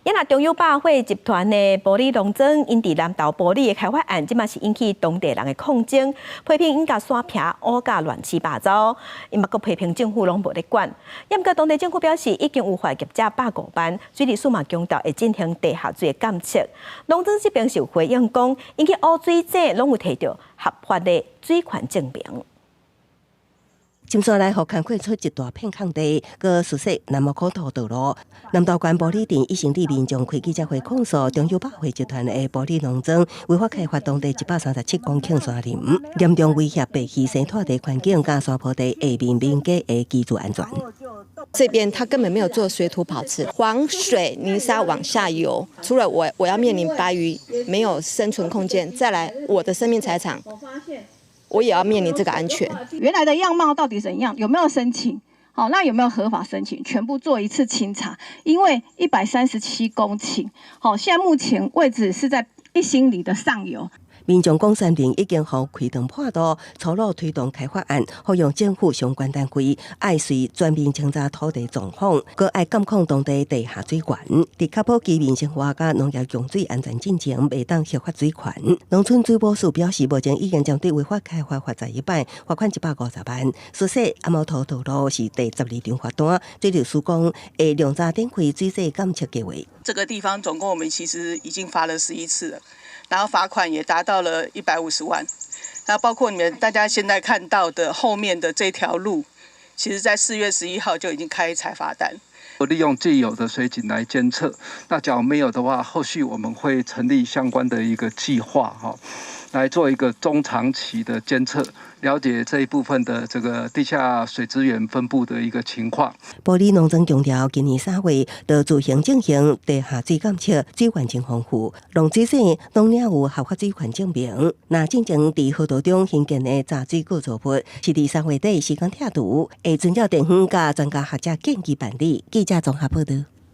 因那中油百货集团的玻璃农庄，因伫南投玻璃的开发案，即嘛是引起当地人的抗争，批评因甲山坪乌甲乱七八糟，因嘛阁批评政府拢无咧管。也毋过当地政府表示，已经有化业者105班，水利署嘛强调会进行地下水的监测。农庄这边是有回应讲，因去污水井拢有摕到合法的水权证明。今山内河看开出一大片空地，佮熟悉南无可土道路。南投县玻璃店已成立民众开记者会控诉中油百货集团的玻璃农庄违法开发当地137公顷山林，严重威胁北溪生态地环境、加山坡地下面民家的居住安全。这边他根本没有做水土保持，黄水泥沙往下游，除了我要面临白鱼没有生存空间，再来我的生命财产。我也要面临这个安全。原来的样貌到底怎样？有没有申请？好，那有没有合法申请？全部做一次清查。因为137公顷，好，现在目前位置是在1公里的上游。民众讲山林已经予开灯破道，粗鲁推动开发案，呼吁政府相关单位爱随全面清查土地状况，佮爱监控当地地下水源，伫确保居民生活甲农业用水安全进前，袂当合法水权。农村水保署表示，目前已经将对违法开发罚1摆，罚款150万。所说阿毛头道路是第12张罚单，水利署讲会量早展开水质监测计划。这个地方总共我们其实已经罚了11次了。然后罚款也达到了150万，然后包括你们大家现在看到的后面的这条路，其实在4月11号就已经开采罚单。利用既有的水井来监测，那假如没有的话，后续我们会成立相关的一个计划来做一个中长期的监测，了解这一部分的这个地下水资源分布的一个情况。玻璃农庄强调，今年3月就自行进行地下水监测，水源真丰富，农水省拢领有合法水权证明。那进前伫河道中兴建的杂水构造物，是伫3月底时间拆除，会遵照地方甲专家学者建议办理。记者综合报道。